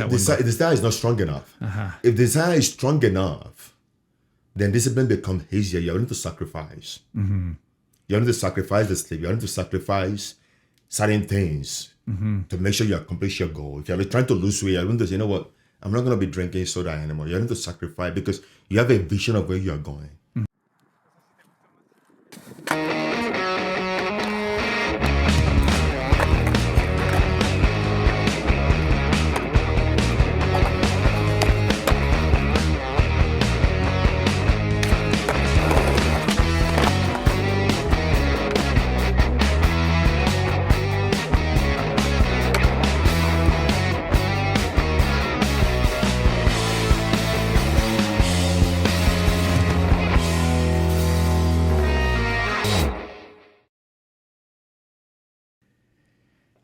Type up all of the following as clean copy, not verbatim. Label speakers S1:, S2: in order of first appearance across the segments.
S1: If desire is not strong enough, if desire is strong enough, then discipline becomes easier. You're willing to sacrifice. You're willing to sacrifice the sleep. You're willing to sacrifice certain things to make sure you accomplish your goal. If you're trying to lose weight, you're willing to say, you know what, I'm not going to be drinking soda anymore. You're willing to sacrifice because you have a vision of where you're going.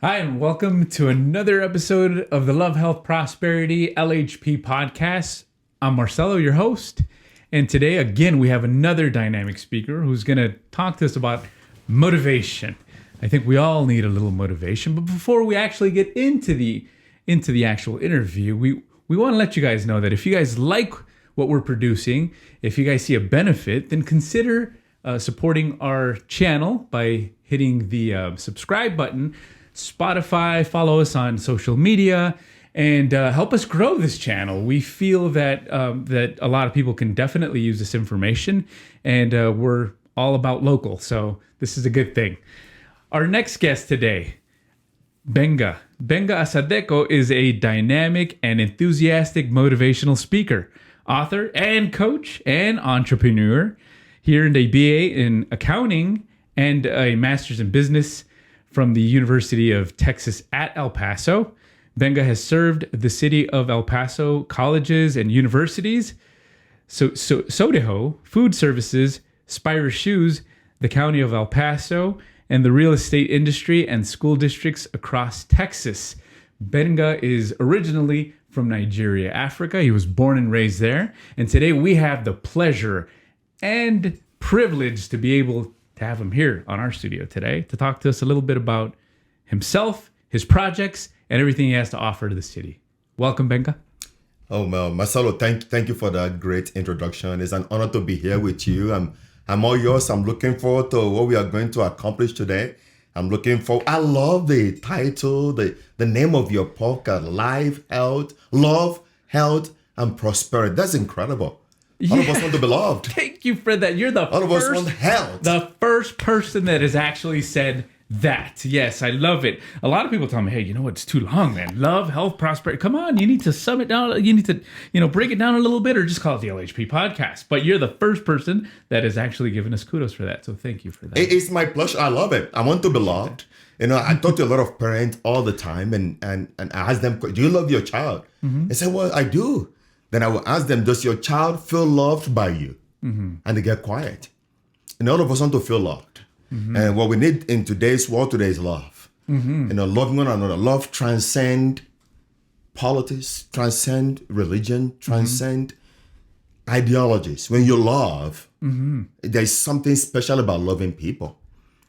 S2: Hi, and welcome to another episode of the Love, Health, Prosperity LHP podcast. I'm Marcelo, your host. And today, again, we have another dynamic speaker who's going to talk to us about motivation. I think we all need a little motivation. But before we actually get into the actual interview, we want to let you guys know that if you guys like what we're producing, if you guys see a benefit, then consider supporting our channel by hitting the subscribe button. Spotify, follow us on social media, and help us grow this channel. We feel that that a lot of people can definitely use this information, and we're all about local, so this is a good thing. Our next guest today, Gbenga. Gbenga Asedeko is a dynamic and enthusiastic motivational speaker, author, and coach, and entrepreneur. He earned a BA in accounting and a master's in business from the University of Texas at El Paso. Gbenga has served the city of El Paso colleges and universities, Asedeko Food Services, Spire Shoes, the county of El Paso, and the real estate industry and school districts across Texas. Gbenga is originally from Nigeria, Africa. He was born and raised there. And today we have the pleasure and privilege to be able to have him here on our studio today to talk to us a little bit about himself, his projects, and everything he has to offer to the city. Welcome, Gbenga.
S1: Oh, Marcelo, thank you for that great introduction. It's an honor to be here with you. I'm all yours. I'm looking forward to what we are going to accomplish today. I love the title, the name of your podcast, Life, Health, Love, Health, and Prosperity. That's incredible. All of us want to be loved.
S2: Thank you for that. You're the
S1: All of us want health.
S2: The first person that has actually said that. Yes, I love it. A lot of people tell me, hey, you know what? It's too long, man. Love, health, prosperity. Come on, you need to sum it down. You need to, break it down a little bit or just call it the LHP podcast. But you're the first person that has actually given us kudos for that. So thank you for that.
S1: It's my pleasure. I love it. I want to be loved. I talk to a lot of parents all the time and I ask them, do you love your child? They say, well, I do. Then I will ask them, does your child feel loved by you? And they get quiet. And all of us want to feel loved. And what we need in today's world today is love. Loving one another. Love transcend politics, transcend religion, transcend ideologies. When you love, there's something special about loving people.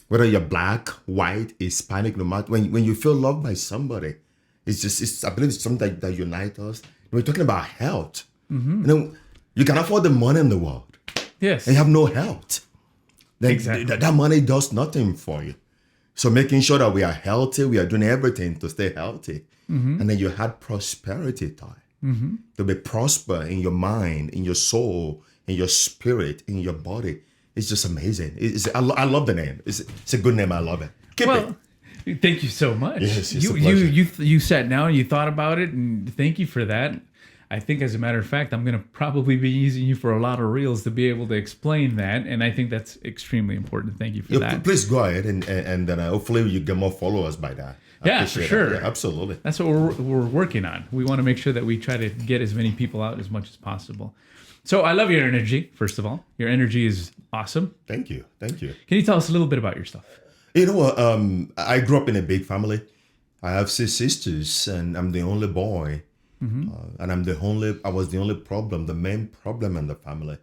S1: Whether you're black, white, Hispanic, no matter, when you feel loved by somebody, I believe it's something that unites us. We're talking about health. You can afford the money in the world.
S2: Yes.
S1: And you have no health. Then
S2: exactly.
S1: That money does nothing for you. So making sure that we are healthy, we are doing everything to stay healthy. And then you had prosperity time. To be prosper in your mind, in your soul, in your spirit, in your body. It's just amazing. I love the name. It's a good name. I love it. Keep it.
S2: Thank you so much.
S1: Yes,
S2: you sat down, you thought about it, and thank you for that. I think, as a matter of fact, I'm going to probably be using you for a lot of reels to be able to explain that, and I think that's extremely important. Thank you for that.
S1: Please go ahead, and then hopefully you get more followers by that.
S2: Yeah, for sure.
S1: Yeah, absolutely.
S2: That's what we're working on. We want to make sure that we try to get as many people out as much as possible. So I love your energy, first of all. Your energy is awesome.
S1: Thank you. Can
S2: you tell us a little bit about yourself?
S1: You know what? I grew up in a big family. I have 6 sisters, and I'm the only boy. And I was the only problem, the main problem in the family.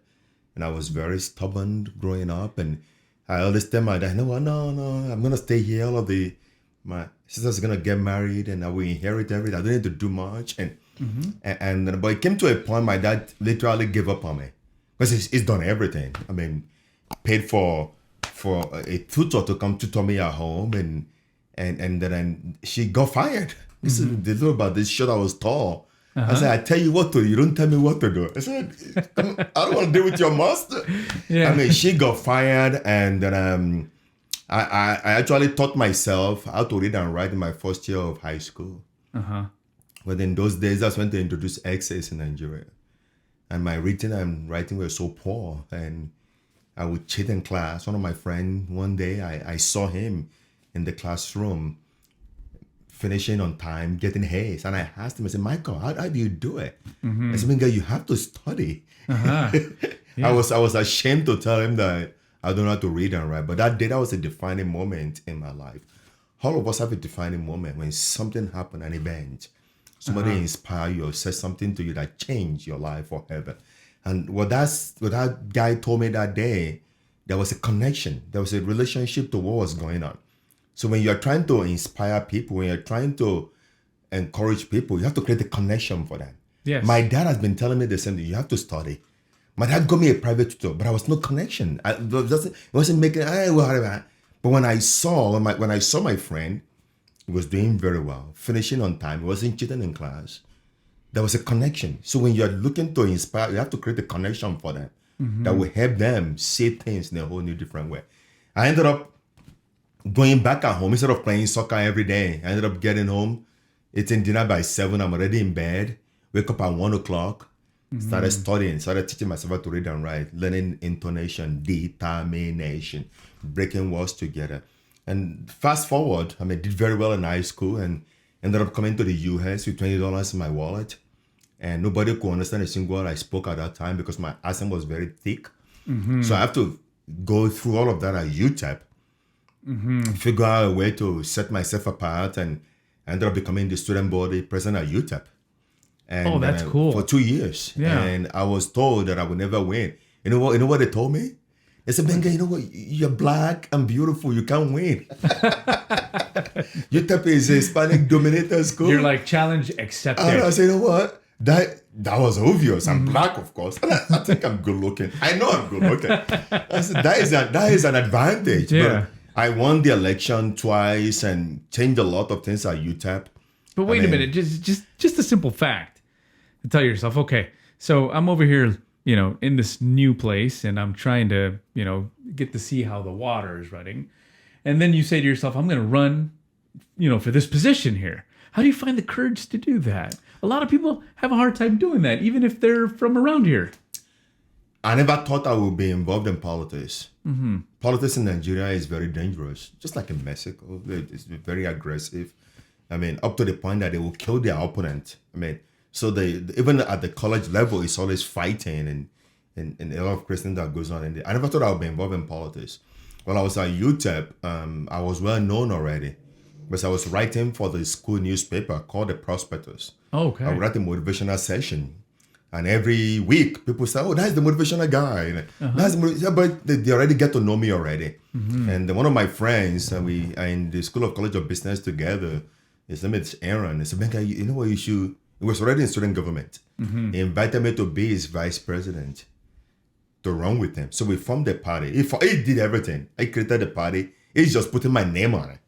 S1: And I was very stubborn growing up. And I always tell my dad, no, I'm going to stay here. My sisters are going to get married and I will inherit everything. I don't need to do much. And But it came to a point my dad literally gave up on me because he's done everything. I mean, paid for a tutor to come tutor me at home, and then she got fired. This is the thing about this shit. I was tall. I said, I tell you what to do. You don't tell me what to do. I said, I don't want to deal with your master.
S2: Yeah.
S1: I mean, she got fired, and then I actually taught myself how to read and write in my first year of high school. But in those days, that's when they introduced essays in Nigeria. And my reading and writing were so poor. And I would cheat in class. One of my friends, one day, I saw him in the classroom finishing on time, getting A's. And I asked him, I said, Michael, how do you do it? I said, Gbenga, you have to study.
S2: Yeah.
S1: I was ashamed to tell him that I don't know how to read and write. But that day, that was a defining moment in my life. All of us have a defining moment when something happened, an event. Somebody inspire you or said something to you that changed your life forever. And what that guy told me that day, there was a connection. There was a relationship to what was going on. So when you're trying to inspire people, when you're trying to encourage people, you have to create a connection for them.
S2: Yes.
S1: My dad has been telling me the same thing. You have to study. My dad got me a private tutor, but there was no connection. It wasn't making. But when I saw my friend, he was doing very well, finishing on time, he wasn't cheating in class. There was a connection. So when you're looking to inspire, you have to create a connection for them that will help them see things in a whole new different way. I ended up going back at home instead of playing soccer every day. I ended up getting home, eating dinner by 7. I'm already in bed. Wake up at 1 o'clock. Started studying, started teaching myself how to read and write, learning intonation, determination, breaking words together. And fast forward, did very well in high school and ended up coming to the US with $20 in my wallet. And nobody could understand a single word I spoke at that time because my accent was very thick. So I have to go through all of that at UTEP, figure out a way to set myself apart, and I ended up becoming the student body president at UTEP. And
S2: that's cool.
S1: For 2 years.
S2: Yeah.
S1: And I was told that I would never win. You know what they told me? They said, Gbenga, you know what? You're black and beautiful. You can't win. UTEP is a Hispanic dominated school.
S2: You're like, challenge accepted.
S1: And I said, you know what? That was obvious. I'm black, of course. And I think I'm good looking. I know I'm good looking. I said, that is an advantage.
S2: Yeah.
S1: But I won the election twice and changed a lot of things at UTEP.
S2: But wait a minute, just a simple fact. To tell yourself, okay, so I'm over here, in this new place, and I'm trying to, get to see how the water is running. And then you say to yourself, I'm going to run, for this position here. How do you find the courage to do that? A lot of people have a hard time doing that, even if they're from around here.
S1: I never thought I would be involved in politics. Politics in Nigeria is very dangerous, just like in Mexico. It's very aggressive. Up to the point that they will kill their opponent. So even at the college level, it's always fighting and a lot of Christian that goes on. I never thought I would be involved in politics. When I was at UTEP, I was well known already because I was writing for the school newspaper called The Prospectus.
S2: Oh, okay.
S1: I would write a motivational session. And every week, people say, oh, that's the motivational guy. But they already get to know me already. And one of my friends, we are in the School of College of Business together. His name is Aaron. He said, Gbenga, you know what you should... He was already in student government. He invited me to be his vice president to run with him. So we formed a party. He did everything. I created the party. He's just putting my name on it.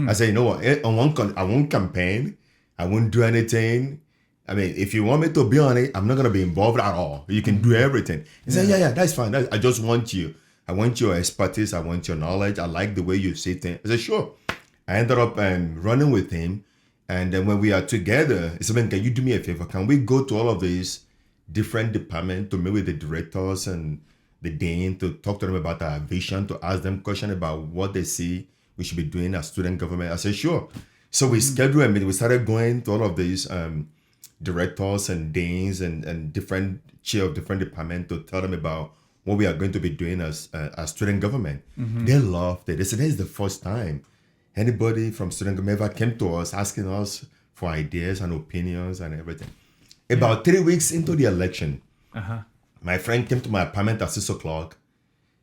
S1: I said, you know what? I won't campaign. I won't do anything. If you want me to be on it, I'm not going to be involved at all. You can do everything. He said, yeah, that's fine. I just want you. I want your expertise. I want your knowledge. I like the way you see things. I said, sure. I ended up running with him. And then when we are together, he said, can you do me a favor? Can we go to all of these different departments to meet with the directors and the dean to talk to them about our vision, to ask them questions about what they see we should be doing as student government? I said, sure. So we scheduled a meeting. We started going to all of these directors and deans and different chair of different departments to tell them about what we are going to be doing as student government. They loved it. They said, this is the first time anybody from student government ever came to us asking us for ideas and opinions and everything. About 3 weeks into the election, my friend came to my apartment at 6 o'clock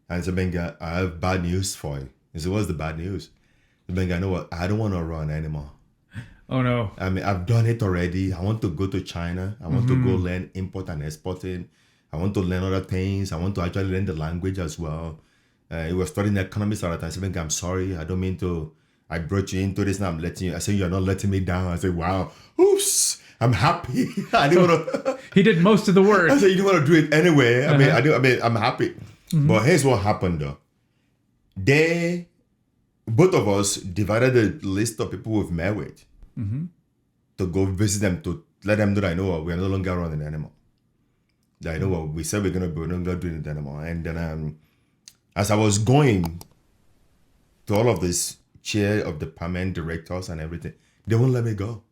S1: and said, Gbenga, I have bad news for you. He said, what's the bad news? Gbenga, you know what? I don't want to run anymore.
S2: Oh no.
S1: I mean, I've done it already. I want to go to China. I want to go learn import and exporting. I want to learn other things. I want to actually learn the language as well. He was studying economics at the time. I said, "Gbenga, I'm sorry. I don't mean to. I brought you into this and I'm letting you." I said, "You're not letting me down." I said, "Wow. Oops. I'm happy." I didn't want to.
S2: He did most of the work.
S1: I said, "You didn't want to do it anyway." I mean, I'm happy. But here's what happened though. Both of us divided the list of people we've met with to go visit them, to let them know that I know what, we're no longer running anymore. That I know what we said we're going to be, we're no longer doing it anymore. And then as I was going to all of this chair of department directors and everything, they won't let me go.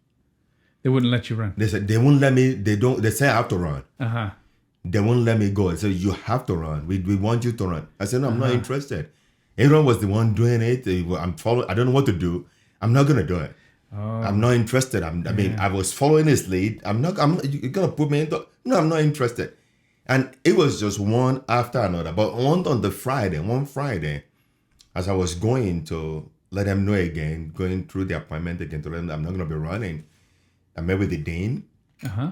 S2: They wouldn't let you run.
S1: They said they won't let me, they say I have to run.
S2: Uh-huh.
S1: They won't let me go. They said, you have to run. We want you to run. I said, no, I'm not interested. Everyone was the one doing it. I'm following. I don't know what to do. I'm not gonna do it.
S2: Oh.
S1: I'm not interested. I mean, I was following his lead. I'm not. You're gonna put me into. No, I'm not interested. And it was just one after another. But one Friday, as I was going to let them know again, going through the appointment again to let them, I'm not gonna be running. I met with the dean.
S2: Uh-huh.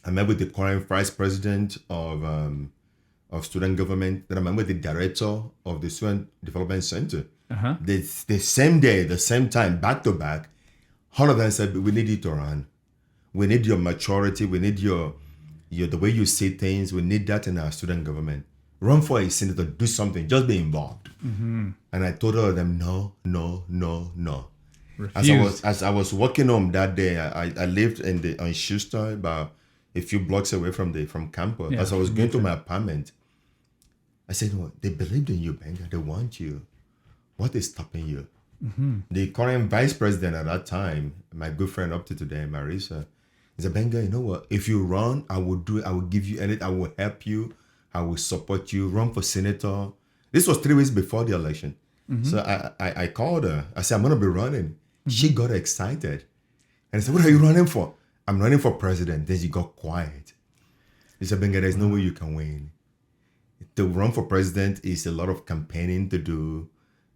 S1: I met with the current vice president of student government. Then I met with the director of the Student Development Center.
S2: Uh-huh.
S1: The same day, the same time, back to back, all of them said, "We need you to run. We need your maturity. We need your the way you say things. We need that in our student government. Run for a senator. Do something. Just be involved." And I told all of them, no.
S2: Refused.
S1: As I was walking home that day, I lived on Schuster, about a few blocks away from campus.
S2: Yeah,
S1: As I was going to my apartment, I said, "No, they believed in you, Gbenga. They want you. What is stopping you?" The current vice president at that time, my good friend up to today, Marisa, he said, "Gbenga, you know what? If you run, I will do it. I will give you anything. I will help you. I will support you. Run for senator." This was 3 weeks before the election. So I called her. I said, "I'm going to be running." She got excited. And I said, "What are you running for?" "I'm running for president." Then she got quiet. He said, "Gbenga, there's no way you can win. To run for president is a lot of campaigning to do.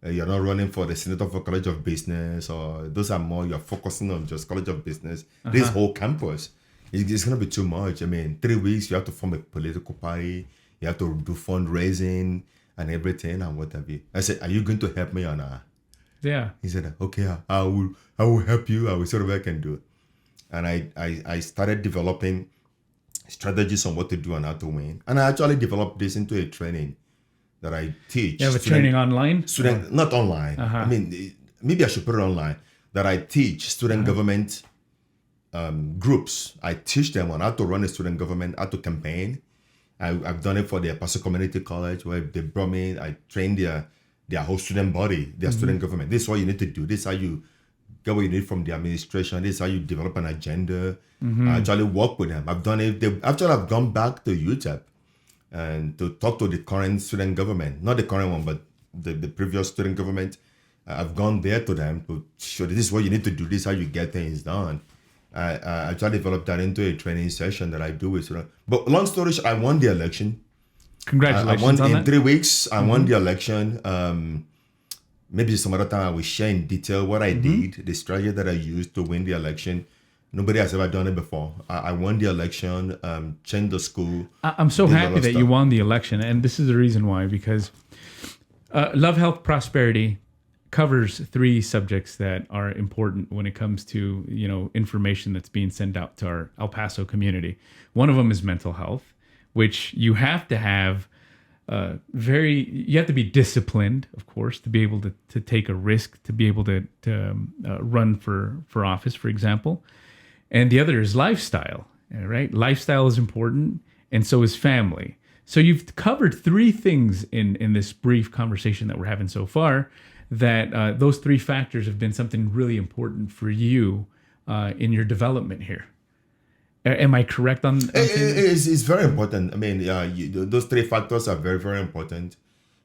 S1: You're not running for the senator for College of Business, or those are more, you're focusing on just College of Business. This whole campus, it's going to be too much. I mean, 3 weeks, you have to form a political party. You have to do fundraising and everything and whatever." I said, "Are you going to help me or not?"
S2: Yeah.
S1: He said, "Okay, I will help you. I will see what I can do." And I started developing strategies on what to do and how to win. And I actually developed this into a training that I teach.
S2: You have a training online?
S1: Not online. I mean, maybe I should put it online. That I teach student government groups. I teach them on how to run a student government, how to campaign. I've done it for the Paso Community College, where they brought me. I trained their whole student body, their student government. This is what you need to do. This is how you get what you need from the administration. This is how you develop an agenda. I actually work with them. I've done it. I've gone back to UTEP and to talk to the current student government, not the current one, but the previous student government. I've gone there to them to show this is what you need to do. This is how you get things done. I actually developed that into a training session that I do with students. But long story short, I won the election.
S2: Congratulations
S1: I won
S2: on
S1: in
S2: that.
S1: 3 weeks. I won the election. Maybe some other time I will share in detail what I did, the strategy that I used to win the election. Nobody has ever done it before. I won the election, changed the school.
S2: I'm so
S1: did a lot
S2: happy
S1: of
S2: that you
S1: stuff.
S2: won the election. And this is the reason why, because Love, Health, Prosperity covers 3 subjects that are important when it comes to, information that's being sent out to our El Paso community. One of them is mental health, which you have to have you have to be disciplined, of course, to be able to take a risk, to be able to run for office, for example. And the other is lifestyle, right? Lifestyle is important, and so is family. So you've covered 3 things in this brief conversation that we're having so far, that those 3 factors have been something really important for you in your development here. Am I correct on saying that?
S1: It's very important. I mean, those 3 factors are very, very important.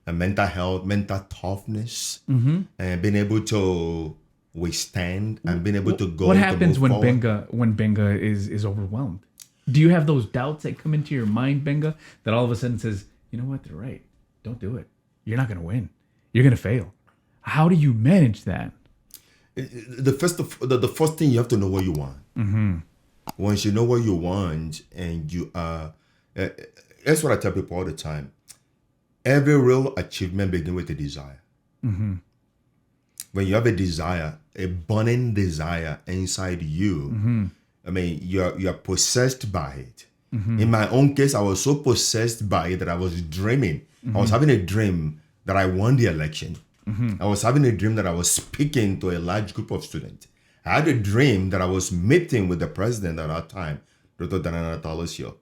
S1: Mental health, mental toughness, and being able to withstand and being able to go.
S2: What happens
S1: to
S2: when
S1: move forward.
S2: Gbenga is overwhelmed? Do you have those doubts that come into your mind, Gbenga, that all of a sudden says, "You know what? They're right. Don't do it. You're not going to win. You're going to fail." How do you manage that?
S1: the first thing you have to know what you want. Once you know what you want, and you are, that's what I tell people all the time. Every real achievement begins with a desire. When you have a desire, a burning desire inside you, I mean, you're possessed by it. In my own case, I was so possessed by it that I was dreaming. I was having a dream that I won the election. I was having a dream that I was speaking to a large group of students. I had a dream that I was meeting with the president at that time, Dr. Danana Talosio.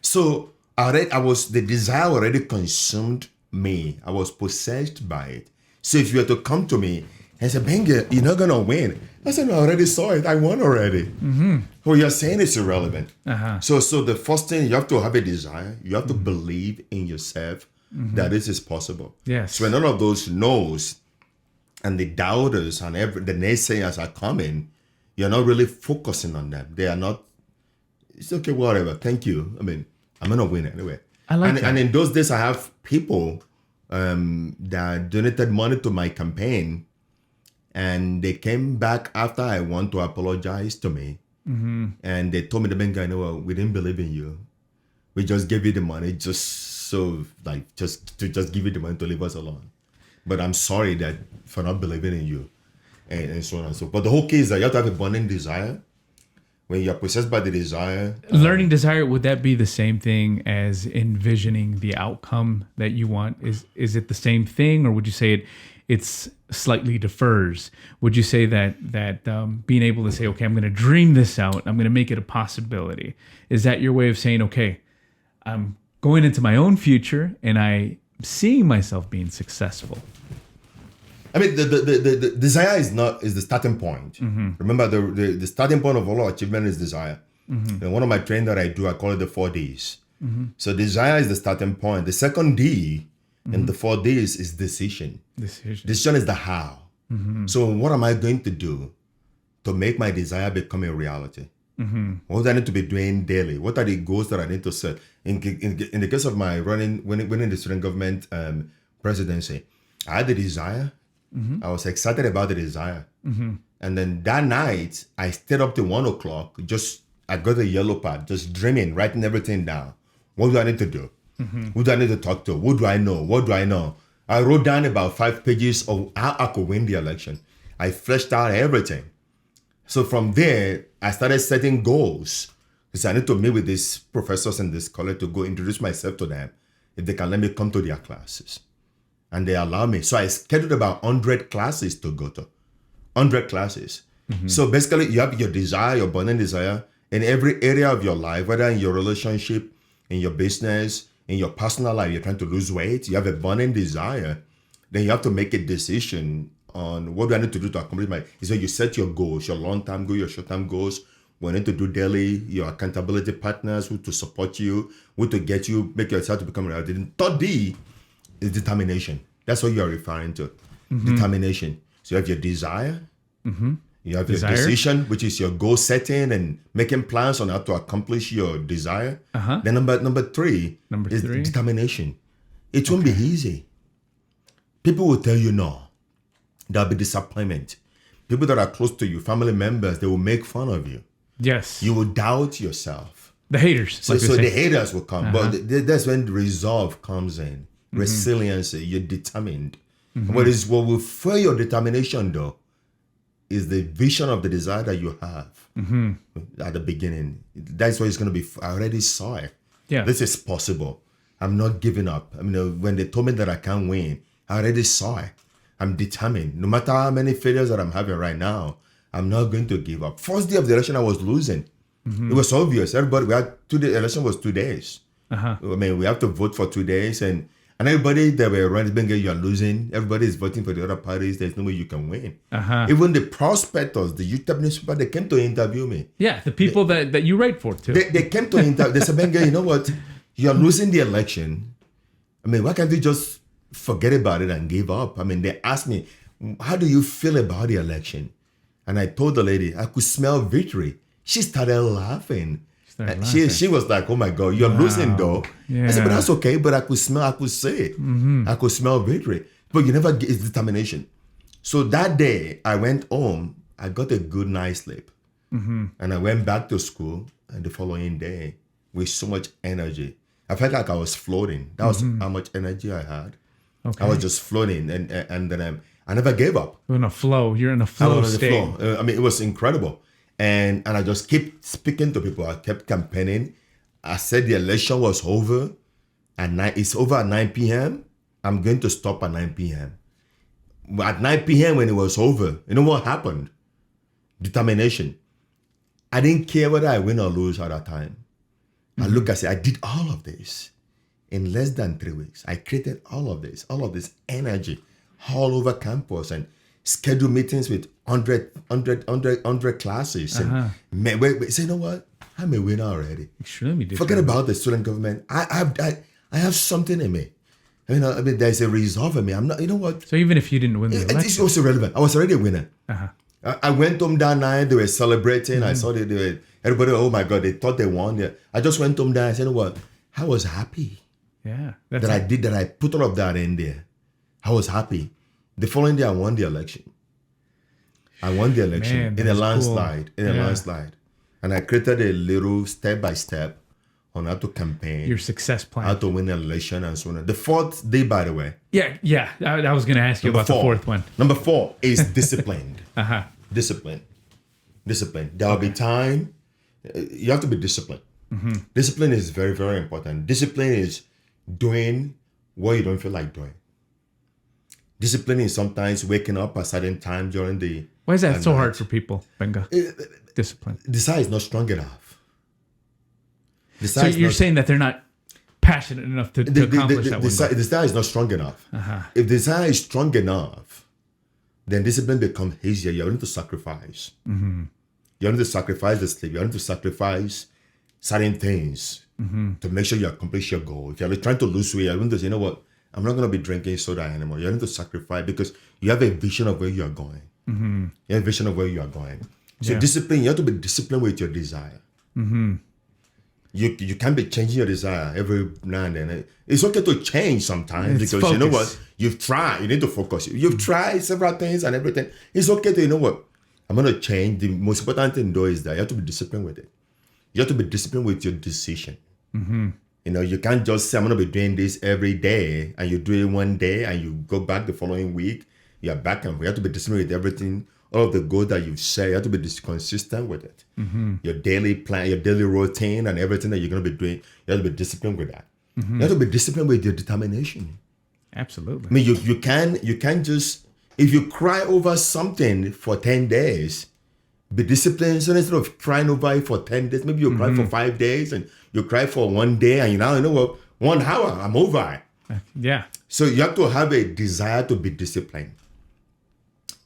S1: So the desire already consumed me. I was possessed by it. So if you were to come to me and say, Gbenga, you're not going to win. I said, no, I already saw it. I won already. What you're saying is irrelevant. So the first thing, you have to have a desire. You have to believe in yourself that this is possible.
S2: Yes.
S1: So when none of those no's and the doubters and the naysayers are coming, you're not really focusing on them. They are not, it's okay, whatever. Thank you. I mean, I'm going to win anyway.
S2: I like that.
S1: And in those days, I have people that donated money to my campaign, and they came back after I won to apologize to me. And they told me, Gbenga, you know what, we didn't believe in you. We just gave you the money just to give you the money to leave us alone. But I'm sorry that for not believing in you, and so on and so forth. But the whole key is that you have to have a burning desire. When you're possessed by the desire.
S2: Learning desire, would that be the same thing as envisioning the outcome that you want? Is it the same thing, or would you say it's slightly differs? Would you say that being able to say, okay, I'm going to dream this out, I'm going to make it a possibility. Is that your way of saying, okay, I'm going into my own future and I'm seeing myself being successful?
S1: I mean, the desire is the starting point. Remember, the starting point of all our achievement is desire. And one of my training that I do, I call it the 4 Ds. So desire is the starting point. The second D in the 4 Ds is decision. Decision is the how. So what am I going to do to make my desire become a reality? What do I need to be doing daily? What are the goals that I need to set? In the case of my winning the student government presidency, I had the desire. I was excited about the desire. And then that night, I stayed up till 1 o'clock. I got a yellow pad, just dreaming, writing everything down. What do I need to do? Who do I need to talk to? What do I know? What do I know? I wrote down about 5 pages of how I could win the election. I fleshed out everything. So from there, I started setting goals. Because I need to meet with these professors in this college to go introduce myself to them, if they can let me come to their classes. And they allow me. So I scheduled about 100 classes to go to. 100 classes. So basically, you have your desire, your burning desire, in every area of your life, whether in your relationship, in your business, in your personal life, you're trying to lose weight, you have a burning desire, then you have to make a decision on what do I need to do to accomplish my. So you set your goals, your long-term goals, your short-term goals. We need to do daily, your accountability partners, who to support you, who to get you, make yourself to become a reality. And third D is determination. That's what you are referring to. Determination. So you have your desire, you have your decision, which is your goal setting and making plans on how to accomplish your desire. Then number three is determination. It won't be easy. People will tell you no. There'll be disappointment. People that are close to you, family members, they will make fun of you.
S2: Yes.
S1: You will doubt yourself.
S2: The haters.
S1: So the haters will come. But that's when the resolve comes in. Resiliency. You're determined. What will fuel your determination, though, is the vision of the desire that you have at the beginning. That's what it's going to be. I already saw it.
S2: Yeah.
S1: This is possible. I'm not giving up. I mean, when they told me that I can't win, I already saw it. I'm determined. No matter how many failures that I'm having right now, I'm not going to give up. First day of the election, I was losing. It was obvious. Everybody, the election was 2 days. I mean, we have to vote for 2 days. And everybody that were running, Gbenga, you're losing. Everybody is voting for the other parties. There's no way you can win. Even the prospectors, the youth newspaper, they came to interview me.
S2: Yeah, the people that you write for, too.
S1: They came to interview. They said, Gbenga, you know what? You're losing the election. I mean, why can't you just forget about it and give up? I mean, they asked me, how do you feel about the election? And I told the lady, I could smell victory. She started laughing. She was like, oh my God, you're losing though. Yeah. I said, but that's okay. But I could see it. I could smell victory. But you never get, it's determination. So that day I went home, I got a good night's sleep. And I went back to school, and the following day with so much energy. I felt like I was floating. That was how much energy I had.
S2: Okay.
S1: I was just floating, and then I never gave up.
S2: You're in a flow. You're in a
S1: I
S2: flow
S1: was on the
S2: state.
S1: floor. I mean, it was incredible. And I just kept speaking to people. I kept campaigning. I said the election was over. It's over at 9 p.m. I'm going to stop at 9 p.m. At 9 p.m. when it was over, you know what happened? Determination. I didn't care whether I win or lose at that time. I look, I said, I did all of this in less than 3 weeks. I created all of this energy all over campus and scheduled meetings with 100 classes. And say, you know what? I'm a winner already.
S2: Extremely different.
S1: Forget about the student government. I have something in me. I mean, there's a resolve in me. I'm not, you know what?
S2: So even if you didn't win the
S1: It's
S2: election.
S1: also irrelevant. I was already a winner. I went home that night. They were celebrating. I saw everybody, oh my God, they thought they won. Yeah. I just went home there. I said, you know what? I was happy
S2: Yeah.
S1: I put all of that in there. I was happy. The following day, I won the election. I won the election
S2: Man,
S1: in a
S2: that's
S1: landslide.
S2: cool.
S1: In a landslide. And I created a little step-by-step on how to campaign.
S2: Your success plan.
S1: How to win an election and so on. The fourth day, by the way.
S2: Yeah. I was going to ask you about the fourth one.
S1: Number 4 is disciplined. Discipline. There will be time. You have to be disciplined. Discipline is very, very important. Discipline is doing what you don't feel like doing. Discipline is sometimes waking up at a certain time during the...
S2: Why is that so hard for people, Gbenga? Discipline.
S1: Desire is not strong enough.
S2: So you're saying that they're not passionate enough to accomplish that one goal.
S1: Desire is not strong enough. If desire is strong enough, then discipline becomes easier. You're going to sacrifice. You're going to sacrifice the sleep. You're going to sacrifice certain things to make sure you accomplish your goal. If you're trying to lose weight, you're going to say, you know what? I'm not going to be drinking soda anymore. You're going to sacrifice because you have a vision of where you are going. You have a vision of where you are going. So discipline, you have to be disciplined with your desire. You can't be changing your desire every now and then. It's okay to change sometimes because you know what? You've tried. You need to focus. You've tried several things and everything. It's okay to, you know what? I'm going to change. The most important thing though is that you have to be disciplined with it. You have to be disciplined with your decision. You know, you can't just say, I'm going to be doing this every day and you do it one day and you go back the following week. You're back and we have to be disciplined with everything. All of the goals that you've set, you have to be consistent with it. Your daily plan, your daily routine and everything that you're going to be doing, you have to be disciplined with that. You have to be disciplined with your determination.
S2: Absolutely.
S1: I mean, you can't just, if you cry over something for 10 days, be disciplined. So instead of crying over it for 10 days, maybe you cry for 5 days and you cry for 1 day and you know what, 1 hour, I'm over it.
S2: Yeah.
S1: So you have to have a desire to be disciplined.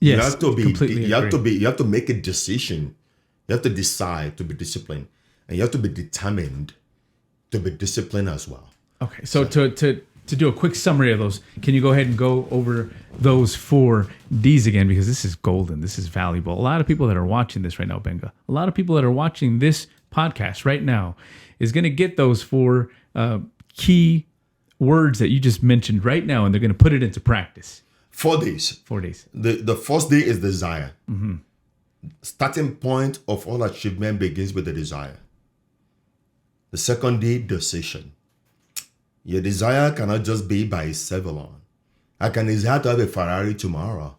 S2: Yes,
S1: you have to be.
S2: Completely
S1: You have to be. You have to make a decision. You have to decide to be disciplined, and you have to be determined to be disciplined as well.
S2: Okay, so to do a quick summary of those, can you go ahead and go over those 4 Ds again? Because this is golden. This is valuable. A lot of people that are watching this right now, Gbenga, a lot of people that are watching this podcast right now is going to get those 4 key words that you just mentioned right now, and they're going to put it into practice.
S1: 4 days.
S2: 4 days.
S1: The first day is desire. Starting point of all achievement begins with the desire. The second day, decision. Your desire cannot just be by itself alone. I can desire to have a Ferrari tomorrow.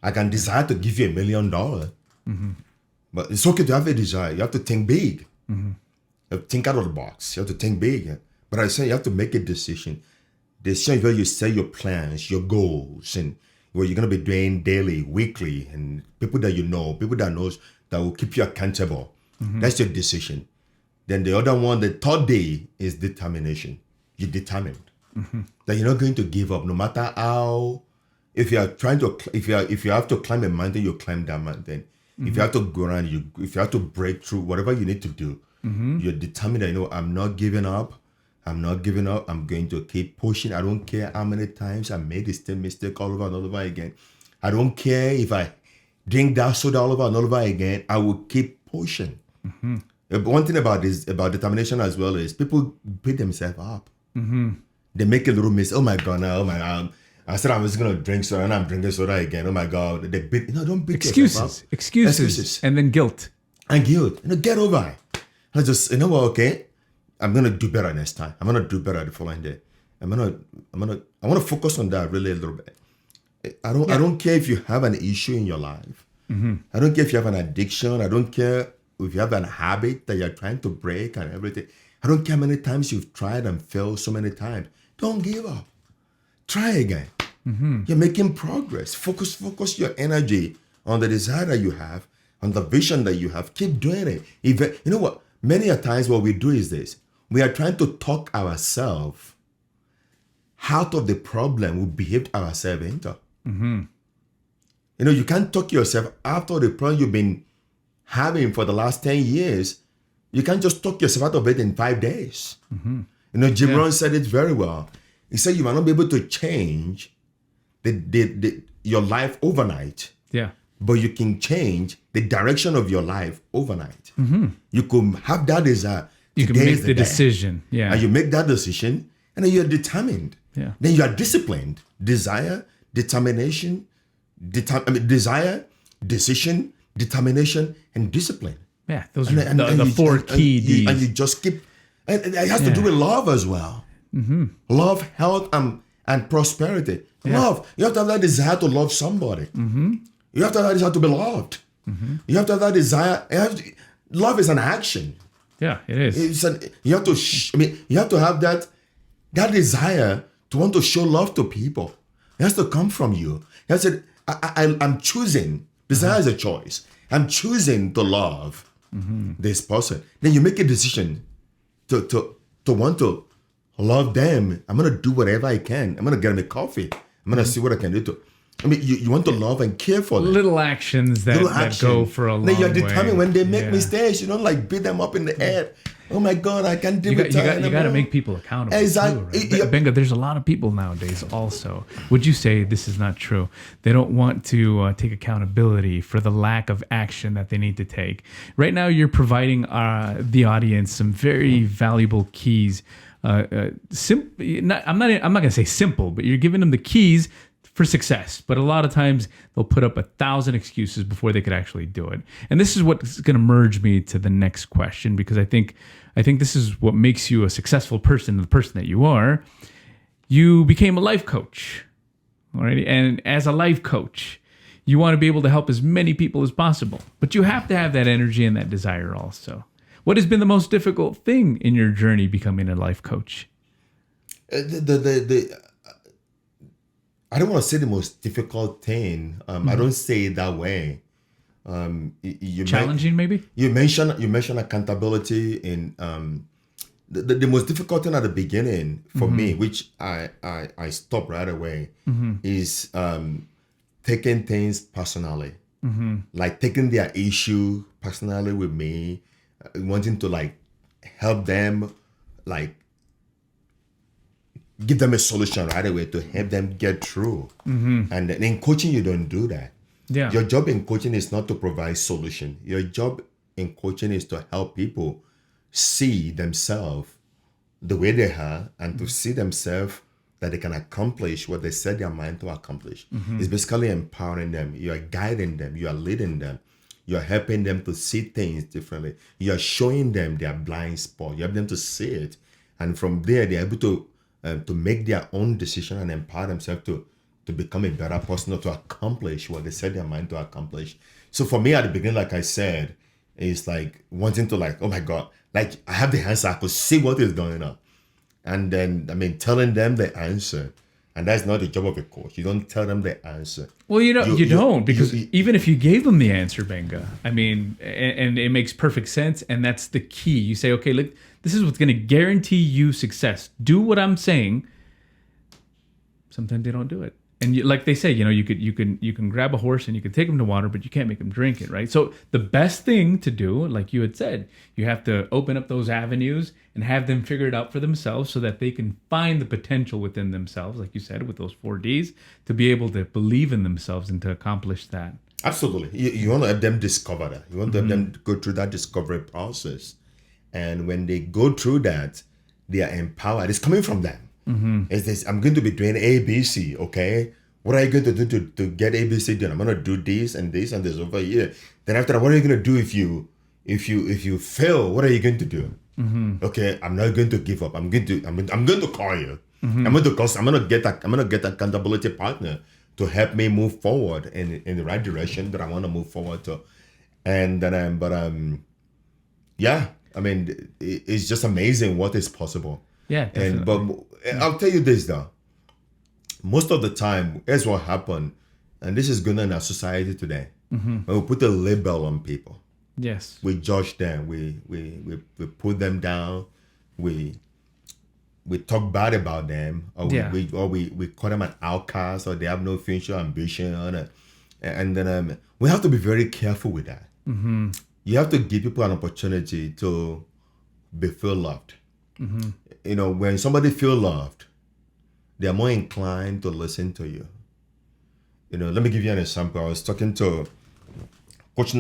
S1: I can desire to give you $1 million. But it's okay to have a desire. You have to think big. You have to think out of the box. You have to think big. But I say you have to make a decision. Decision where you set your plans, your goals, and what you're going to be doing daily, weekly, and people that you know, people that knows that will keep you accountable. That's your decision. Then the other one, the third day is determination. You're determined that you're not going to give up, no matter how. If you are trying to, if you have to climb a mountain, you climb that mountain. If you have to go around, if you have to break through whatever you need to do, you're determined that I'm not giving up. I'm not giving up. I'm going to keep pushing. I don't care how many times I made the same mistake all over and all over again. I don't care if I drink that soda all over and all over again. I will keep pushing. One thing about determination as well is people beat themselves up. They make a little mistake. Oh my God, now, I said I was gonna drink soda, and I'm drinking soda again. Oh my God! They beat. Don't beat yourself up.
S2: Excuses, and then guilt.
S1: And guilt. Get over it. I just, what? Okay, I'm gonna do better next time. I'm gonna do better the following day. I want to focus on that really a little bit. I don't care if you have an issue in your life. I don't care if you have an addiction. I don't care if you have an habit that you're trying to break and everything. I don't care how many times you've tried and failed so many times. Don't give up. Try again. You're making progress. Focus your energy on the desire that you have, on the vision that you have. Keep doing it. You know what? Many a times what we do is this. We are trying to talk ourselves out of the problem we behaved ourselves into. You can't talk yourself out of the problem you've been having for the last 10 years. You can't just talk yourself out of it in 5 days. Jim Rohn said it very well. He said you might not be able to change your life overnight.
S2: Yeah.
S1: But you can change the direction of your life overnight. You could have that desire.
S2: You can make the decision. Yeah.
S1: And you make that decision, and then you're determined.
S2: Yeah.
S1: Then you are disciplined. Desire, determination, desire, decision, determination, and discipline.
S2: Yeah, those are the four key Ds.
S1: And you just keep, and it has to do with love as well. Love, health, and prosperity. Yeah. Love. You have to have that desire to love somebody. You have to have that desire to be loved. You have to have that desire. Love is an action.
S2: Yeah, it is.
S1: You have to. You have to have that desire to want to show love to people. It has to come from you. You have to say, I'm choosing. Desire is a choice. I'm choosing to love this person. Then you make a decision to want to love them. I'm gonna do whatever I can. I'm gonna get them a coffee. I'm gonna see what I can do to. You want to love and care for them.
S2: Little actions that go for a long way.
S1: Then you're determined when they make mistakes. You don't beat them up in the head. Oh my God, I can't deal with that.
S2: You got to make people accountable.
S1: Exactly.
S2: Too, right? Gbenga, there's a lot of people nowadays also. Would you say this is not true? They don't want to take accountability for the lack of action that they need to take. Right now, you're providing the audience some very valuable keys. I'm not going to say simple, but you're giving them the keys for success. But a lot of times they'll put up 1,000 excuses before they could actually do it. And this is what's going to merge me to the next question, because I think this is what makes you a successful person, the person that you are. You became a life coach, all right? And as a life coach, you want to be able to help as many people as possible, but you have to have that energy and that desire also. What has been the most difficult thing in your journey becoming a life coach? I don't want to say the most difficult thing. I don't say it that way. Challenging, maybe?
S1: You mentioned accountability in the most difficult thing at the beginning for me, which I stopped right away, is taking things personally, like taking their issue personally with me, wanting to help them, give them a solution right away to help them get through. And in coaching, you don't do that.
S2: Yeah.
S1: Your job in coaching is not to provide solution. Your job in coaching is to help people see themselves the way they are, and to see themselves that they can accomplish what they set their mind to accomplish. It's basically empowering them. You are guiding them. You are leading them. You are helping them to see things differently. You are showing them their blind spot. You help them to see it. And from there, they're able to make their own decision and empower themselves to become a better person, or to accomplish what they set their mind to accomplish. So for me at the beginning, like I said, it's wanting to oh my God, I have the answer. I could see what is going on. And then, telling them the answer. And that's not the job of a coach. You don't tell them the answer.
S2: Well, you don't, because even if you gave them the answer, Gbenga, and it makes perfect sense, and that's the key. You say, okay, look, this is what's going to guarantee you success. Do what I'm saying. Sometimes they don't do it. And like they say, you can grab a horse and you can take him to water, but you can't make him drink it, right? So the best thing to do, like you had said, you have to open up those avenues and have them figure it out for themselves, so that they can find the potential within themselves, like you said, with those 4 Ds, to be able to believe in themselves and to accomplish that.
S1: Absolutely. You want to have them discover that. You want to have them go through that discovery process. And when they go through that, they are empowered. It's coming from them. Is this, I'm going to be doing ABC, okay? What are you going to do to get ABC done? I'm going to do this and this and this over here. Then after that, what are you going to do if you fail? What are you going to do? Okay, I'm not going to give up. I'm going to call you. I'm going to get an accountability partner to help me move forward in the right direction that I want to move forward to. And then yeah, I mean, it's just amazing what is possible.
S2: Yeah, definitely.
S1: But I'll tell you this though. Most of the time, here's what happened, and this is going on in our society today. When we put a label on people,
S2: Yes.
S1: we judge them, we put them down, we talk bad about them, or we call them an outcast, or they have no future ambition, and then we have to be very careful with that. You have to give people an opportunity to feel loved. You know, when somebody feel loved, they are more inclined to listen to you. You know, let me give you an example. I was coaching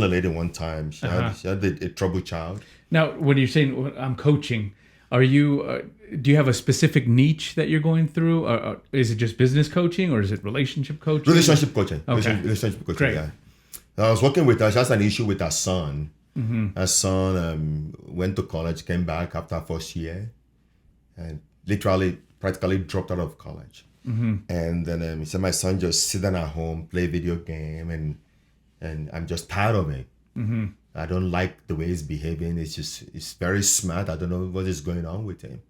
S1: a lady one time. She had a troubled child.
S2: Now, when you're saying I'm coaching, are you? Do you have a specific niche that you're going through? Or is it just business coaching, or is it relationship coaching?
S1: Relationship coaching.
S2: Okay.
S1: Relationship coaching.
S2: Great.
S1: Yeah. I was working with her. She has an issue with her son. Her son went to college, came back after first year, and practically dropped out of college. And then he said, my son just sit down at home, play video game, and I'm just tired of it. I don't like the way he's behaving. It's very smart. I don't know what is going on with him.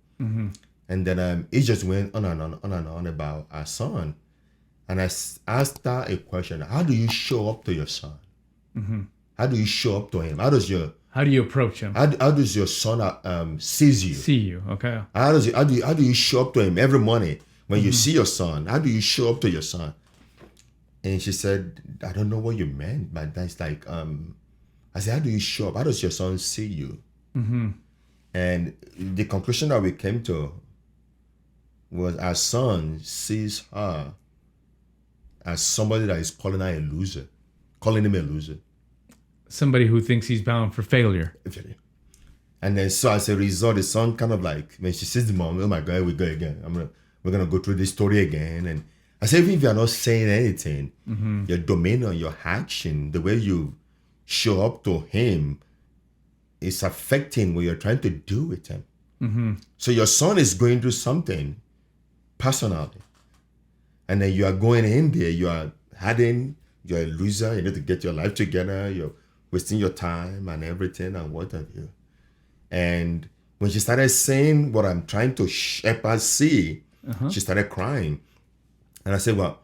S1: And then he just went on and on about our son. And I asked her a question: how do you show up to your son? How do you show up to him? How do you approach him? How does your son sees you?
S2: See you, okay.
S1: How do you show up to him every morning when you see your son? How do you show up to your son? And she said, I don't know what you meant, but that's like I said, how do you show up? How does your son see you? And the conclusion that we came to was our son sees her as somebody that is calling him a loser.
S2: Somebody who thinks he's bound for failure.
S1: And then so as a result, the son kind of like, when she sees the mom, oh my God, we go again. We're gonna go through this story again. And I say, even if you're not saying anything, your demeanor, your action, the way you show up to him is affecting what you're trying to do with him. So your son is going through something personally. And then you are going in there, you're a loser, you need to get your life together, you're wasting your time and everything and what have you. And when she started saying what I'm trying to help her see, she started crying. And I said, well,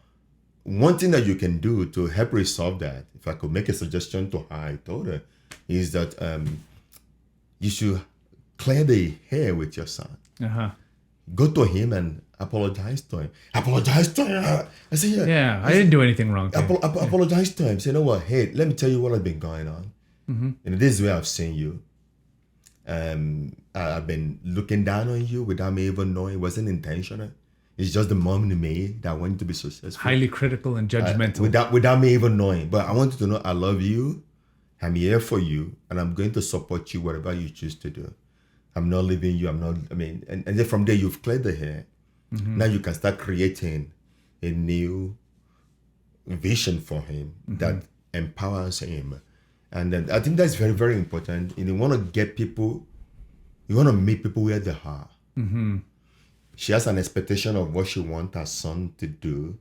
S1: one thing that you can do to help resolve that, if I could make a suggestion to her, I told her, is that you should clear the hair with your son. Go to him and apologize to him. Apologize to him. I said,
S2: yeah, I didn't do anything wrong.
S1: Apologize to him. Say, you know what? Hey, let me tell you what has been going on. And this is where I've seen you. I've been looking down on you without me even knowing. It wasn't intentional. It's just the mom in me that wanted to be successful.
S2: Highly critical and judgmental.
S1: Without me even knowing. But I want you to know I love you. I'm here for you. And I'm going to support you whatever you choose to do. I'm not leaving you. And then from there, you've cleared the hair. Now you can start creating a new vision for him that empowers him. And then I think that's very, very important. And you want to get people, you want to meet people where they are. She has an expectation of what she wants her son to do,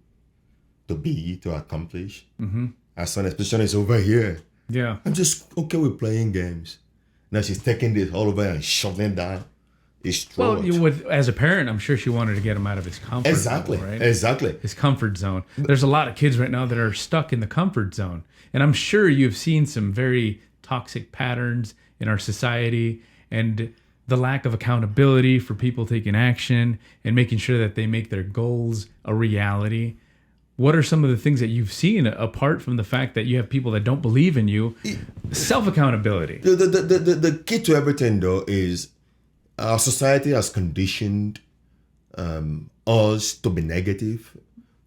S1: to accomplish. Her son's expectation is over here.
S2: Yeah.
S1: I'm just okay with playing games. Now she's taking this all over and shoving down his throat.
S2: Well, as a parent, I'm sure she wanted to get him out of his comfort zone, right?
S1: Exactly.
S2: His comfort zone. There's a lot of kids right now that are stuck in the comfort zone. And I'm sure you've seen some very toxic patterns in our society and the lack of accountability for people taking action and making sure that they make their goals a reality. What are some of the things that you've seen apart from the fact that you have people that don't believe in you? Self-accountability.
S1: The key to everything, though, is our society has conditioned us to be negative,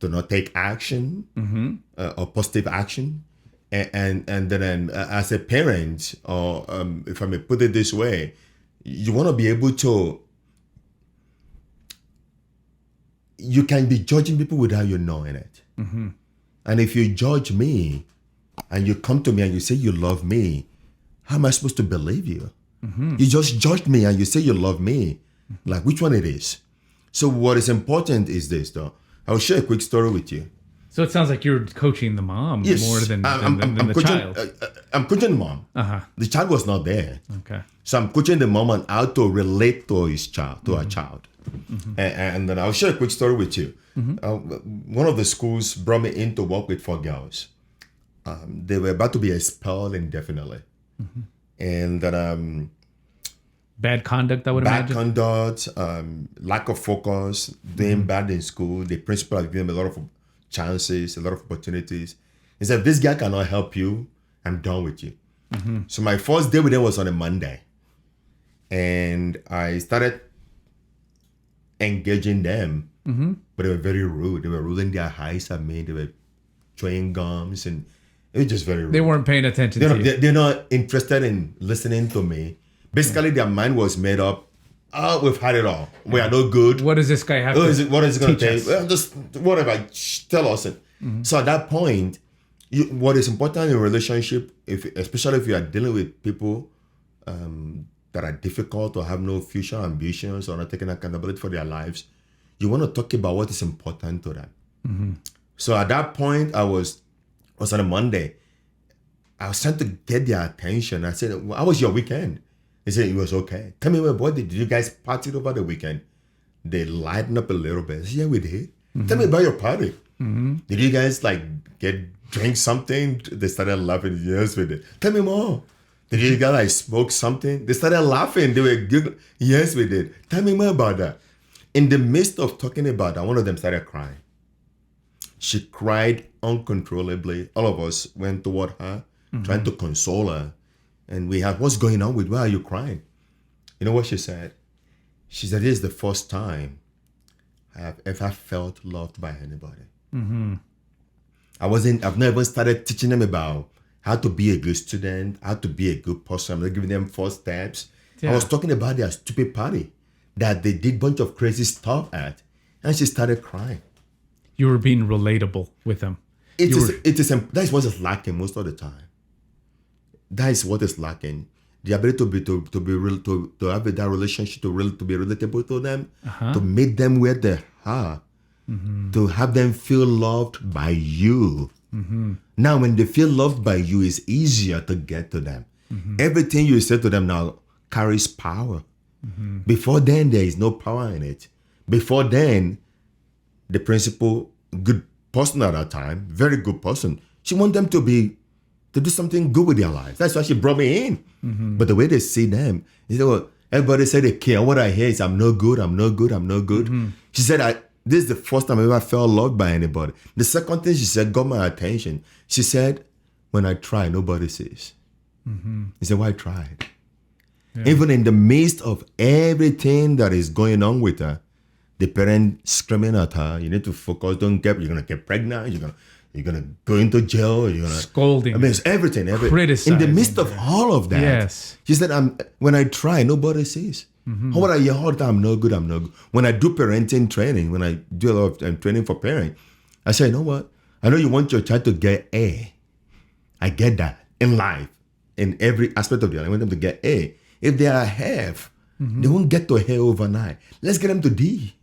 S1: to not take action or positive action. And then as a parent, or if I may put it this way, you want to be able to you can be judging people without you knowing it. And if you judge me and you come to me and you say you love me, how am I supposed to believe you? You just judged me and you say you love me. Like, which one it is? So what is important is this, though. I'll share a quick story with you.
S2: So it sounds like you're coaching the mom more than the
S1: coaching,
S2: child.
S1: I'm coaching the mom. The child was not there.
S2: Okay.
S1: So I'm coaching the mom on how to relate to his child, to her child. And then I'll share a quick story with you. One of the schools brought me in to work with 4 girls. They were about to be expelled indefinitely. And that
S2: bad conduct, I would imagine.
S1: Bad conduct, lack of focus, doing bad in school. The principal had given them a lot of chances, a lot of opportunities. He said, this guy cannot help you. I'm done with you. So my first day with them was on a Monday. And I started engaging them, but they were very rude. They were rolling their eyes at me. They were chewing gums, and it was just very rude.
S2: They weren't paying attention to you.
S1: They're not interested in listening to me. Basically, their mind was made up. Oh, we've had it all. We are no good.
S2: What does this guy have
S1: what is it going to take?
S2: us?
S1: Well, just whatever. Tell us it. So at that point, what is important in a relationship, especially if you are dealing with people that are difficult or have no future ambitions or not taking accountability for their lives, you want to talk about what is important to them. So at that point, I was on a Monday. I was trying to get their attention. I said, how was your weekend? They said, it was okay. Tell me, what did you guys party over the weekend? They lightened up a little bit. I said, yeah, we did. Tell me about your party. Did you guys drink something? They started laughing. Yes, we did. Tell me more. Did you guys smoke something? They started laughing. They were giggling. Yes, we did. Tell me more about that. In the midst of talking about that, one of them started crying. She cried uncontrollably. All of us went toward her, trying to console her. And we had, what's going on with, why are you crying? You know what she said? She said, this is the first time I have ever felt loved by anybody. I've never started teaching them about how to be a good student, how to be a good person. I'm not giving them 4 steps. I was talking about their stupid party that they did a bunch of crazy stuff at. And she started crying.
S2: You were being relatable with them.
S1: That is what is lacking most of the time. That is what is lacking. The ability to be real, to have that relationship, to be relatable to them, to meet them where they are, to have them feel loved by you. Now, when they feel loved by you, it's easier to get to them. Everything you say to them now carries power. Before then, there is no power in it. Before then, the principal, good person at that time, very good person, she want them to do something good with their lives. That's why she brought me in. But the way they see them, you know, everybody said they care. What I hear is, I'm no good, I'm no good, I'm no good. She said, this is the first time I ever felt loved by anybody. The second thing she said got my attention. She said, when I try, nobody sees. He said, why try? Even in the midst of everything that is going on with her, the parent screaming at her, you need to focus, you're going to get pregnant, you're gonna go into jail. You're gonna
S2: scolding.
S1: I mean, it's everything.
S2: Criticizing.
S1: In the midst of all of that,
S2: yes.
S1: She said, when I try, nobody sees. What I hear all the time, I'm no good. When I do parenting training, when I do a lot of training for parents, I say, you know what? I know you want your child to get A. I get that in life, in every aspect of their life. I want them to get A. If they are half, they won't get to A overnight. Let's get them to D.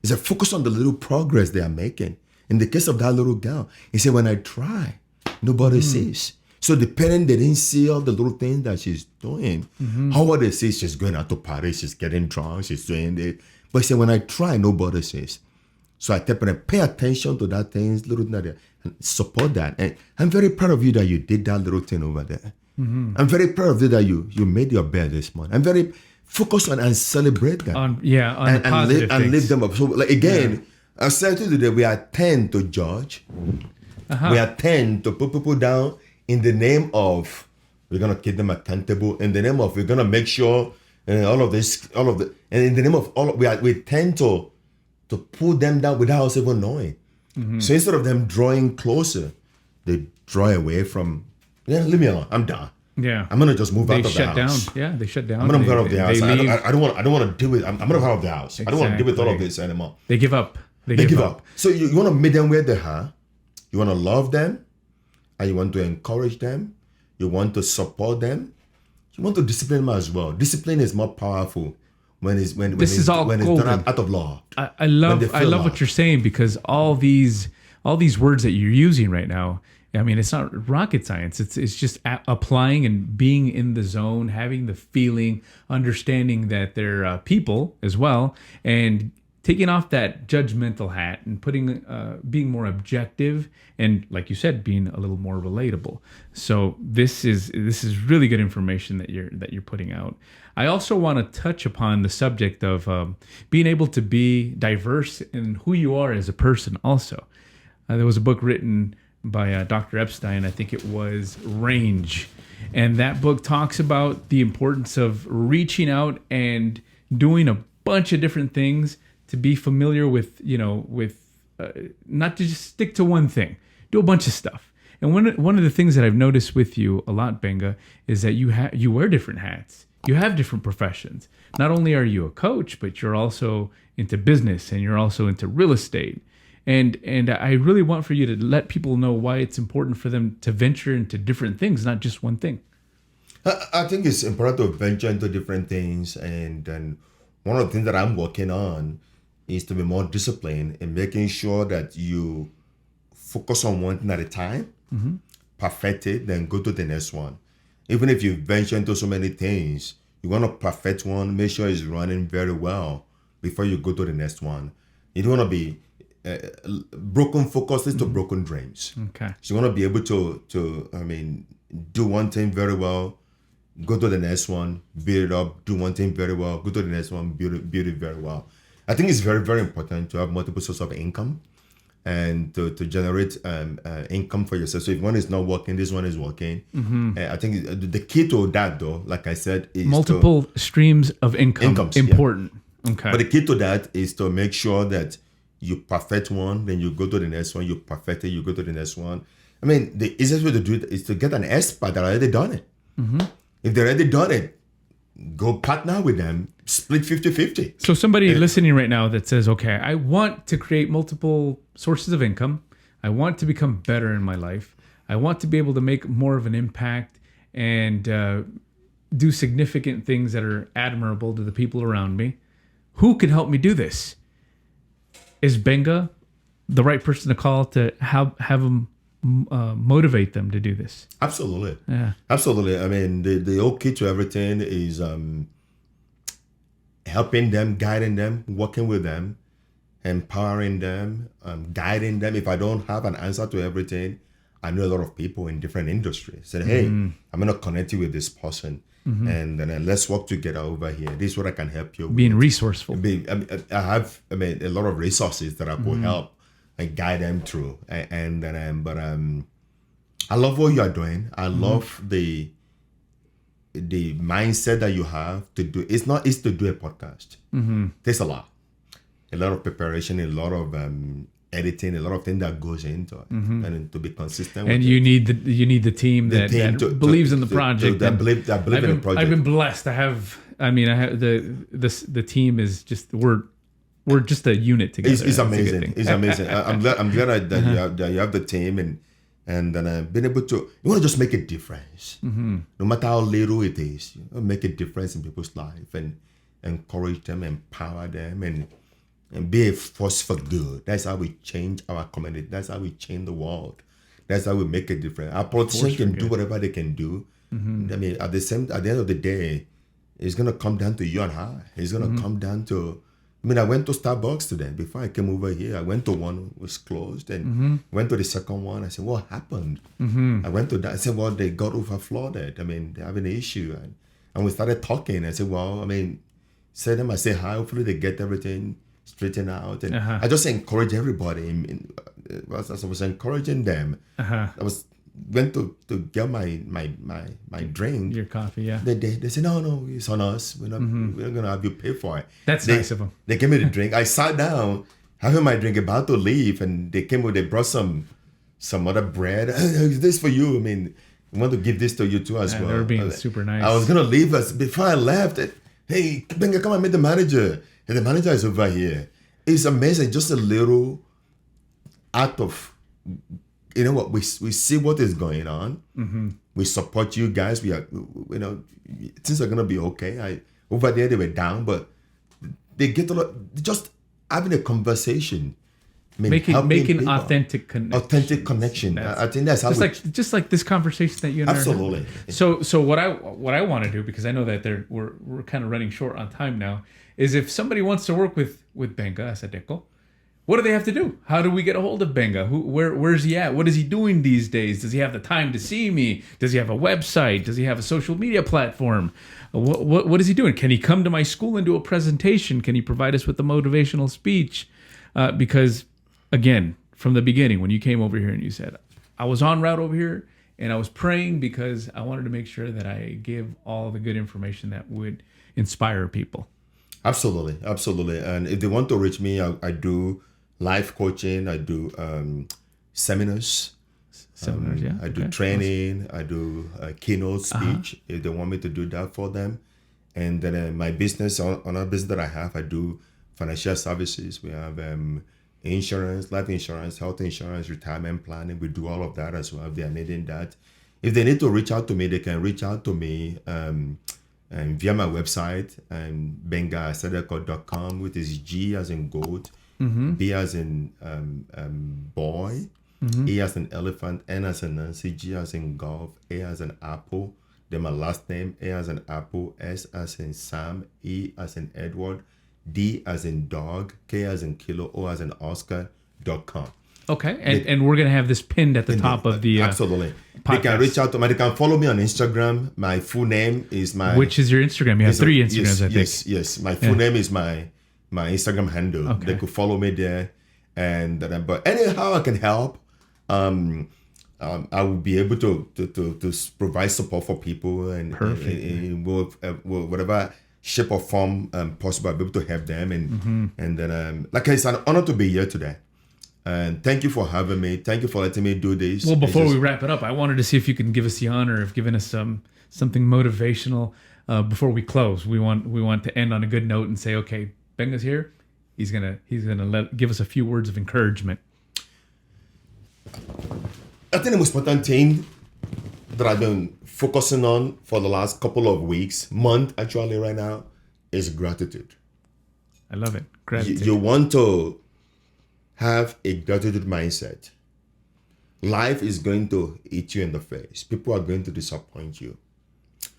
S1: It's a focus on the little progress they are making. In the case of that little girl, he said, when I try, nobody sees. So the parent, they didn't see all the little things that she's doing. How would they see she's going out to party, she's getting drunk, she's doing it. But he said, when I try, nobody sees. So I tell them, pay attention to that things, little thing and support that. And I'm very proud of you that you did that little thing over there. I'm very proud of you that you made your bed this morning. I'm very focused on and celebrate that.
S2: On the positive things.
S1: And lift them up. So again, I said to you today, we are 10 to judge. We are 10 to put people down in the name of, we're going to keep them accountable, in the name of, we're going to make sure, and in the name of we tend to pull them down without us even knowing. So instead of them drawing closer, they draw away from, leave me alone, I'm done.
S2: Yeah,
S1: I'm gonna just move out of the house.
S2: They shut down.
S1: I'm gonna move out of the house. I don't want to deal with. I'm gonna move out of the house. Exactly. I don't want to deal with all of this anymore.
S2: They give up. they give up.
S1: So you want to meet them where they are. You want to love them, and you want to encourage them. You want to support them. You want to discipline them as well. Discipline is more powerful when it's done out of love.
S2: I love what you're saying, because all these words that you're using right now, I mean, it's not rocket science. It's just applying and being in the zone, having the feeling, understanding that they're people as well, and taking off that judgmental hat and being more objective, and like you said, being a little more relatable. So this is really good information that you're putting out. I also want to touch upon the subject of being able to be diverse in who you are as a person. Also, there was a book written by Dr. Epstein. I think it was Range, and that book talks about the importance of reaching out and doing a bunch of different things to be familiar with, not to just stick to one thing, do a bunch of stuff. And one of the things that I've noticed with you a lot, Gbenga, is that you wear different hats. You have different professions. Not only are you a coach, but you're also into business, and you're also into real estate. And I really want for you to let people know why it's important for them to venture into different things, not just one thing.
S1: I think it's important to venture into different things, and one of the things that I'm working on is to be more disciplined in making sure that you focus on one thing at a time, perfect it, then go to the next one. Even if you venture into so many things, you want to perfect one, make sure it's running very well before you go to the next one. You don't want to be broken focus to broken dreams.
S2: Okay.
S1: So you want to be able to do one thing very well, go to the next one, build it up, do one thing very well, go to the next one, build it very well. I think it's very, very important to have multiple sources of income and to generate income for yourself. So if one is not working, this one is working. I think the key to that, though, like I said, is
S2: multiple streams of incomes, important. Yeah. Okay.
S1: But the key to that is to make sure that you perfect one, then you go to the next one, you perfect it, you go to the next one. I mean, the easiest way to do it is to get an expert that already done it. If they already done it, go partner with them, split 50-50.
S2: So somebody listening right now that says, okay, I want to create multiple sources of income. I want to become better in my life. I want to be able to make more of an impact and do significant things that are admirable to the people around me. Who can help me do this? Is Gbenga the right person to call to have them motivate them to do this?
S1: Absolutely.
S2: Yeah.
S1: Absolutely. I mean, the whole key to everything is helping them, guiding them, working with them, empowering them, guiding them. If I don't have an answer to everything, I know a lot of people in different industries. Said, hey, I'm going to connect you with this person. And then let's work together over here. This is what I can help you with.
S2: Being resourceful.
S1: I have a lot of resources that I could help and guide them through. But I love what you are doing. I love the mindset that you have to do. It's not easy to do a podcast. Takes a lot of preparation, a lot of editing, a lot of things that goes into it, and to be consistent.
S2: And you need the team that believes in the project.
S1: That believe in the project.
S2: I've been blessed to have. I have the team is just we're just a unit together.
S1: It's amazing. It's amazing. I'm glad that you have the team and then I've been able to. You want to just make a difference, no matter how little it is. You make a difference in people's life and encourage them, empower them, and be a force for good. That's how we change our community. That's how we change the world. That's how we make a difference. Our politicians can do whatever they can do. I mean, at the end of the day, it's gonna come down to you and I. It's gonna come down to. I mean, I went to Starbucks today. Before I came over here, I went to one, was closed, and went to the second one. I said, "What happened?" I went to that. I said, "Well, they got overflooded. I mean, they're having an issue." And we started talking. I said, "Well, I mean, say them. I say hi. Hopefully, they get everything straighten out." And I just encourage everybody. As I was encouraging them, I went to get my drink.
S2: Your coffee, yeah.
S1: They said, no, it's on us. We're not gonna have you pay for it.
S2: That's nice of them.
S1: They gave me the drink. I sat down, having my drink, about to leave, and they brought some other bread. Is this for you? I mean, I want to give this to you too as well.
S2: They were being super nice.
S1: I was gonna leave us before I left. Hey, Gbenga, come and meet the manager. And the manager is over here. It's amazing. Just a little out of, you know what, we see what is going on. We support you guys. We are, you know, things are gonna be okay. Over there they were down, but they get a lot. Just having a conversation,
S2: making
S1: people.
S2: authentic connection.
S1: Authentic connection. I think that's how
S2: just like this conversation that you and I are having.
S1: Absolutely.
S2: So what I want to do, because I know that we're kind of running short on time now, is if somebody wants to work with Gbenga Asedeko, what do they have to do? How do we get a hold of Gbenga? Where's he at? What is he doing these days? Does he have the time to see me? Does he have a website? Does he have a social media platform? What is he doing? Can he come to my school and do a presentation? Can he provide us with a motivational speech? Because, again, from the beginning, when you came over here and you said, I was en route over here and I was praying because I wanted to make sure that I give all the good information that would inspire people.
S1: Absolutely. And if they want to reach me, I do life coaching. I do seminars.
S2: Yeah.
S1: I do training. Awesome. I do keynote speech if they want me to do that for them. And then my business, on our business that I have, I do financial services. We have insurance, life insurance, health insurance, retirement planning. We do all of that as well if they are needing that. If they need to reach out to me, they can reach out to me via my website, gbenga.asedeko.com, which is G as in goat, B as in boy, E as in elephant, N as in Nancy, G as in golf, A as in apple, then my last name, A as in apple, S as in Sam, E as in Edward, D as in dog, K as in kilo, O as in Oscar.com.
S2: Okay, and we're going to have this pinned at the top of the
S1: absolutely.
S2: Podcast.
S1: They can reach out to me. They can follow me on Instagram. My full name is my...
S2: Which is your Instagram? You have 3 Instagrams, I think.
S1: Yes. My full name is my Instagram handle. Okay. They could follow me there. But anyhow I can help, I will be able to provide support for people and whatever shape or form possible. I'll be able to help them. And then, like it's an honor to be here today. And thank you for having me. Thank you for letting me do this.
S2: Well, before we wrap it up, I wanted to see if you can give us the honor of giving us something motivational before we close. We want to end on a good note and say, okay, Gbenga's here. He's gonna give us a few words of encouragement.
S1: I think the most important thing that I've been focusing on for the last couple of weeks, month actually right now, is gratitude.
S2: I love it. Gratitude.
S1: You want to have a gratitude mindset. Life is going to hit you in the face. People are going to disappoint you.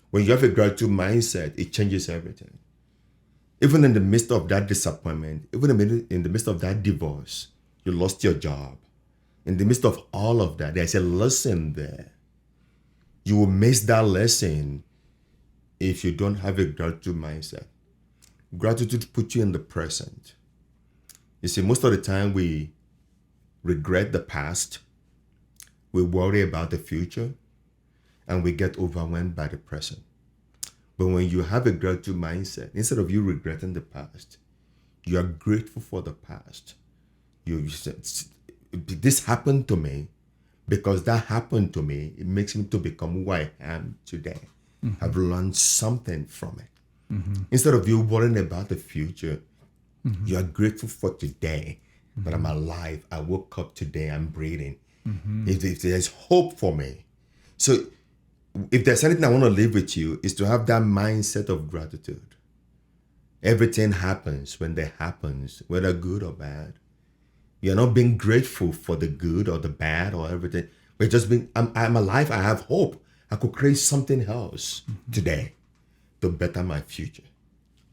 S1: When you have a gratitude mindset, it changes everything. Even in the midst of that disappointment, even in the midst of that divorce, you lost your job. In the midst of all of that, there's a lesson there. You will miss that lesson if you don't have a gratitude mindset. Gratitude puts you in the present. You see, most of the time we regret the past, we worry about the future, and we get overwhelmed by the present. But when you have a gratitude mindset, instead of you regretting the past, you are grateful for the past. You said, this happened to me because that happened to me. It makes me to become who I am today. I've learned something from it. Instead of you worrying about the future, you are grateful for today, that I'm alive. I woke up today, I'm breathing. If there's hope for me. So if there's anything I want to leave with you, is to have that mindset of gratitude. Everything happens when it happens, whether good or bad. You're not being grateful for the good or the bad or everything. We're just being, I'm alive, I have hope. I could create something else today to better my future.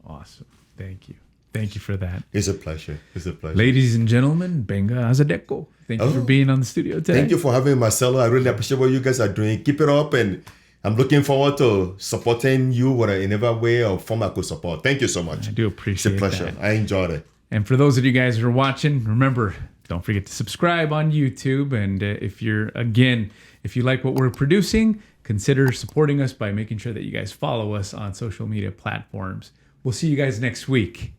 S2: Awesome. Thank you. Thank you for that.
S1: It's a pleasure.
S2: Ladies and gentlemen, Gbenga Asedeko, thank you for being on the studio today.
S1: Thank you for having me, Marcelo. I really appreciate what you guys are doing. Keep it up, and I'm looking forward to supporting you in whatever way or form I could support. Thank you so much.
S2: I do appreciate it.
S1: It's a pleasure. I enjoyed it.
S2: And for those of you guys who are watching, remember, don't forget to subscribe on YouTube. And if you like what we're producing, consider supporting us by making sure that you guys follow us on social media platforms. We'll see you guys next week.